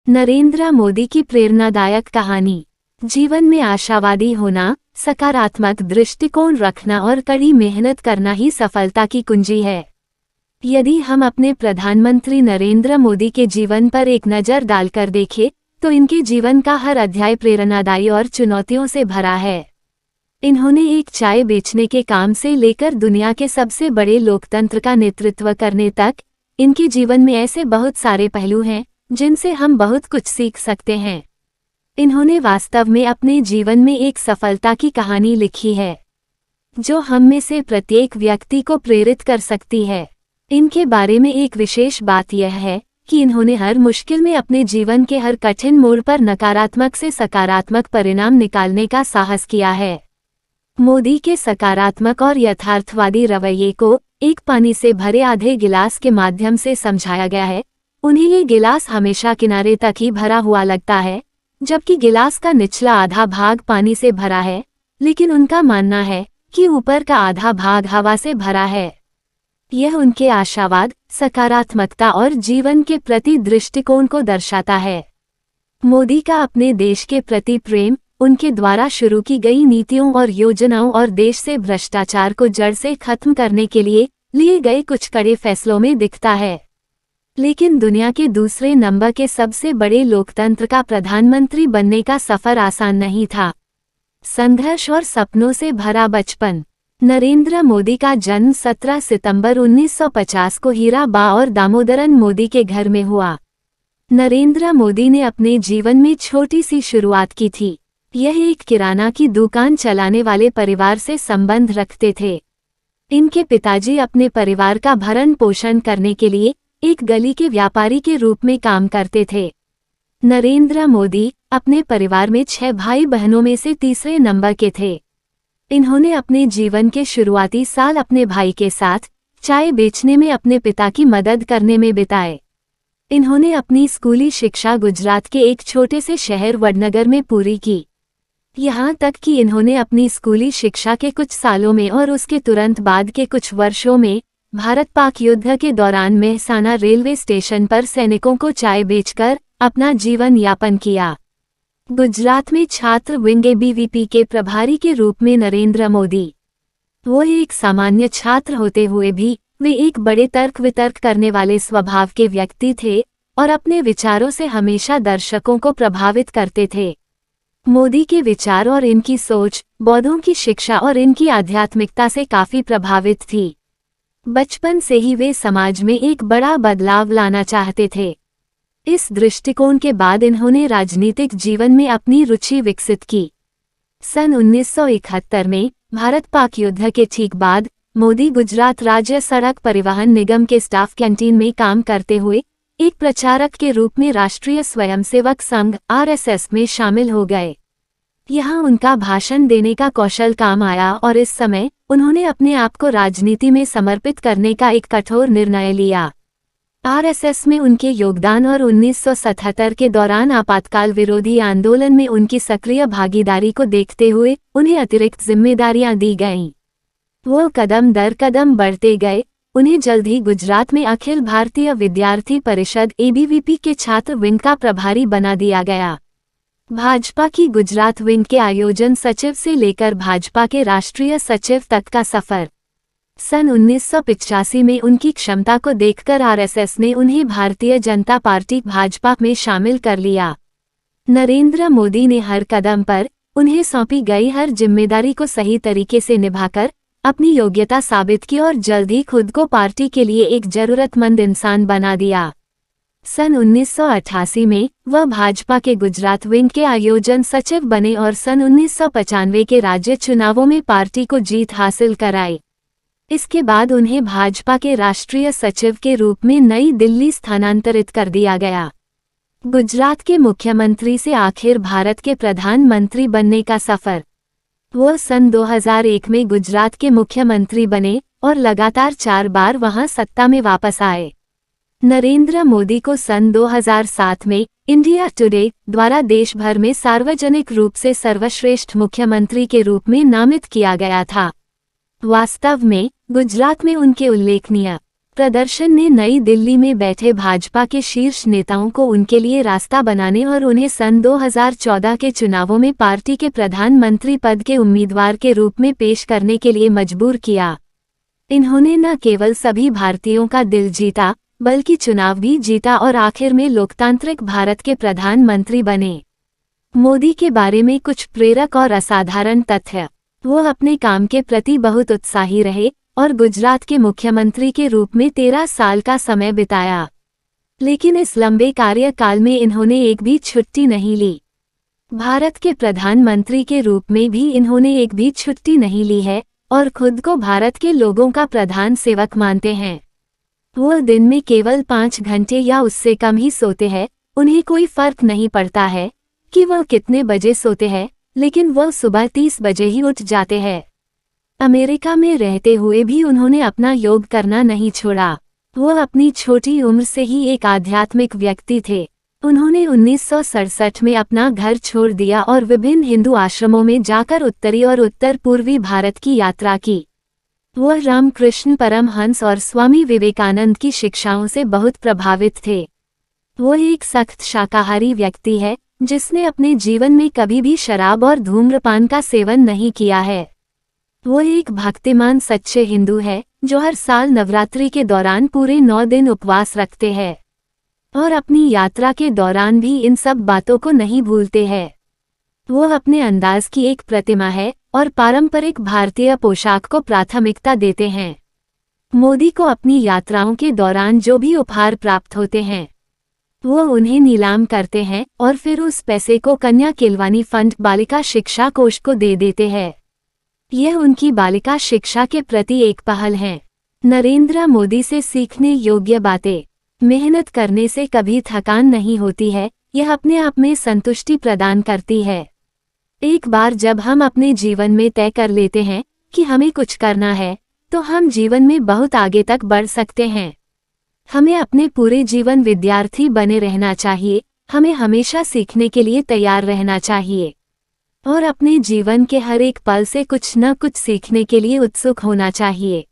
नरेंद्र मोदी की प्रेरणादायक कहानी। जीवन में आशावादी होना, सकारात्मक दृष्टिकोण रखना और कड़ी मेहनत करना ही सफलता की कुंजी है। यदि हम अपने प्रधानमंत्री नरेंद्र मोदी के जीवन पर एक नज़र डालकर देखें, तो इनके जीवन का हर अध्याय प्रेरणादायी और चुनौतियों से भरा है। इन्होंने एक चाय बेचने के काम से लेकर दुनिया के सबसे बड़े लोकतंत्र का नेतृत्व करने तक, इनके जीवन में ऐसे बहुत सारे पहलू हैं जिनसे हम बहुत कुछ सीख सकते हैं। इन्होंने वास्तव में अपने जीवन में एक सफलता की कहानी लिखी है, जो हम में से प्रत्येक व्यक्ति को प्रेरित कर सकती है। इनके बारे में एक विशेष बात यह है कि इन्होंने हर मुश्किल में अपने जीवन के हर कठिन मोड़ पर नकारात्मक से सकारात्मक परिणाम निकालने का साहस किया है। मोदी के सकारात्मक और यथार्थवादी रवैये को एक पानी से भरे आधे गिलास के माध्यम से समझाया गया है। उन्हें ये गिलास हमेशा किनारे तक ही भरा हुआ लगता है, जबकि गिलास का निचला आधा भाग पानी से भरा है, लेकिन उनका मानना है कि ऊपर का आधा भाग हवा से भरा है। यह उनके आशावाद, सकारात्मकता और जीवन के प्रति दृष्टिकोण को दर्शाता है। मोदी का अपने देश के प्रति प्रेम, उनके द्वारा शुरू की गई नीतियों और योजनाओं और देश से भ्रष्टाचार को जड़ से खत्म करने के लिए गए कुछ कड़े फैसलों में दिखता है। लेकिन दुनिया के दूसरे नंबर के सबसे बड़े लोकतंत्र का प्रधानमंत्री बनने का सफर आसान नहीं था। संघर्ष और सपनों से भरा बचपन। नरेंद्र मोदी का जन्म 17 सितंबर 1950 को हीरा बा और दामोदरन मोदी के घर में हुआ। नरेंद्र मोदी ने अपने जीवन में छोटी सी शुरुआत की थी। यह एक किराना की दुकान चलाने वाले परिवार से संबंध रखते थे। इनके पिताजी अपने परिवार का भरण पोषण करने के लिए एक गली के व्यापारी के रूप में काम करते थे। नरेंद्र मोदी अपने परिवार में 6 भाई बहनों में से तीसरे नंबर के थे। इन्होंने अपने जीवन के शुरुआती साल अपने भाई के साथ चाय बेचने में अपने पिता की मदद करने में बिताए। इन्होंने अपनी स्कूली शिक्षा गुजरात के एक छोटे से शहर वडनगर में पूरी की। यहाँ तक कि इन्होंने अपनी स्कूली शिक्षा के कुछ सालों में और उसके तुरंत बाद के कुछ वर्षों में भारत-पाक युद्ध के दौरान मेहसाना रेलवे स्टेशन पर सैनिकों को चाय बेचकर अपना जीवन यापन किया। गुजरात में छात्र विंग एबीवीपी के प्रभारी के रूप में नरेंद्र मोदी, वो एक सामान्य छात्र होते हुए भी वे एक बड़े तर्क वितर्क करने वाले स्वभाव के व्यक्ति थे और अपने विचारों से हमेशा दर्शकों को प्रभावित करते थे। मोदी के विचार और इनकी सोच बौद्धों की शिक्षा और इनकी आध्यात्मिकता से काफी प्रभावित थी। बचपन से ही वे समाज में एक बड़ा बदलाव लाना चाहते थे। इस दृष्टिकोण के बाद इन्होंने राजनीतिक जीवन में अपनी रुचि विकसित की। सन 1971 में भारत-पाक युद्ध के ठीक बाद मोदी गुजरात राज्य सड़क परिवहन निगम के स्टाफ कैंटीन में काम करते हुए एक प्रचारक के रूप में राष्ट्रीय स्वयंसेवक संघ (आरएसएस) में शामिल हो गए। यहाँ उनका भाषण देने का कौशल काम आया और इस समय उन्होंने अपने आप को राजनीति में समर्पित करने का एक कठोर निर्णय लिया। आरएसएस में उनके योगदान और 1977 के दौरान आपातकाल विरोधी आंदोलन में उनकी सक्रिय भागीदारी को देखते हुए उन्हें अतिरिक्त जिम्मेदारियां दी गईं। वो कदम दर कदम बढ़ते गए। उन्हें जल्द ही गुजरात में अखिल भारतीय विद्यार्थी परिषद (एबीवीपी) के छात्र विंग का प्रभारी बना दिया गया। भाजपा की गुजरात विंग के आयोजन सचिव से लेकर भाजपा के राष्ट्रीय सचिव तक का सफर। सन 1985 में उनकी क्षमता को देखकर आरएसएस ने उन्हें भारतीय जनता पार्टी भाजपा में शामिल कर लिया। नरेंद्र मोदी ने हर कदम पर उन्हें सौंपी गई हर जिम्मेदारी को सही तरीके से निभाकर अपनी योग्यता साबित की और जल्द ही खुद को पार्टी के लिए एक जरूरतमंद इंसान बना दिया। सन 1988 में वह भाजपा के गुजरात विंग के आयोजन सचिव बने और सन 1995 के राज्य चुनावों में पार्टी को जीत हासिल कराई। इसके बाद उन्हें भाजपा के राष्ट्रीय सचिव के रूप में नई दिल्ली स्थानांतरित कर दिया गया। गुजरात के मुख्यमंत्री से आखिर भारत के प्रधानमंत्री बनने का सफर। वह सन 2001 में गुजरात के मुख्यमंत्री बने और लगातार 4 बार वहां सत्ता में वापस आए। नरेंद्र मोदी को सन 2007 में इंडिया टुडे द्वारा देश भर में सार्वजनिक रूप से सर्वश्रेष्ठ मुख्यमंत्री के रूप में नामित किया गया था। वास्तव में गुजरात में उनके उल्लेखनीय प्रदर्शन ने नई दिल्ली में बैठे भाजपा के शीर्ष नेताओं को उनके लिए रास्ता बनाने और उन्हें सन 2014 के चुनावों में पार्टी के प्रधानमंत्री पद के उम्मीदवार के रूप में पेश करने के लिए मजबूर किया। इन्होंने न केवल सभी भारतीयों का दिल जीता, बल्कि चुनाव भी जीता और आखिर में लोकतांत्रिक भारत के प्रधानमंत्री बने। मोदी के बारे में कुछ प्रेरक और असाधारण तथ्य। वो अपने काम के प्रति बहुत उत्साही रहे और गुजरात के मुख्यमंत्री के रूप में 13 साल का समय बिताया। लेकिन इस लंबे कार्यकाल में इन्होंने एक भी छुट्टी नहीं ली। भारत के प्रधानमंत्री के रूप में भी इन्होंने एक भी छुट्टी नहीं ली है और खुद को भारत के लोगों का प्रधान सेवक मानते हैं। वो दिन में केवल 5 घंटे या उससे कम ही सोते हैं। उन्हें कोई फर्क नहीं पड़ता है कि वह कितने बजे सोते हैं, लेकिन वह सुबह 30 बजे ही उठ जाते हैं। अमेरिका में रहते हुए भी उन्होंने अपना योग करना नहीं छोड़ा। वो अपनी छोटी उम्र से ही एक आध्यात्मिक व्यक्ति थे। उन्होंने 1967 में अपना घर छोड़ दिया और विभिन्न हिंदू आश्रमों में जाकर उत्तरी और उत्तर पूर्वी भारत की यात्रा की। वह रामकृष्ण परमहंस और स्वामी विवेकानंद की शिक्षाओं से बहुत प्रभावित थे। वह एक सख्त शाकाहारी व्यक्ति है जिसने अपने जीवन में कभी भी शराब और धूम्रपान का सेवन नहीं किया है। वो एक भक्तिमान सच्चे हिंदू है जो हर साल नवरात्रि के दौरान पूरे 9 दिन उपवास रखते हैं और अपनी यात्रा के दौरान भी इन सब बातों को नहीं भूलते हैं। वो अपने अंदाज की एक प्रतिमा है और पारंपरिक भारतीय पोशाक को प्राथमिकता देते हैं। मोदी को अपनी यात्राओं के दौरान जो भी उपहार प्राप्त होते हैं वो उन्हें नीलाम करते हैं और फिर उस पैसे को कन्या केलवानी फंड बालिका शिक्षा कोष को दे देते हैं। यह उनकी बालिका शिक्षा के प्रति एक पहल है। नरेंद्र मोदी से सीखने योग्य बातें। मेहनत करने से कभी थकान नहीं होती है, यह अपने आप में संतुष्टि प्रदान करती है। एक बार जब हम अपने जीवन में तय कर लेते हैं कि हमें कुछ करना है, तो हम जीवन में बहुत आगे तक बढ़ सकते हैं। हमें अपने पूरे जीवन विद्यार्थी बने रहना चाहिए। हमें हमेशा सीखने के लिए तैयार रहना चाहिए और अपने जीवन के हर एक पल से कुछ न कुछ सीखने के लिए उत्सुक होना चाहिए।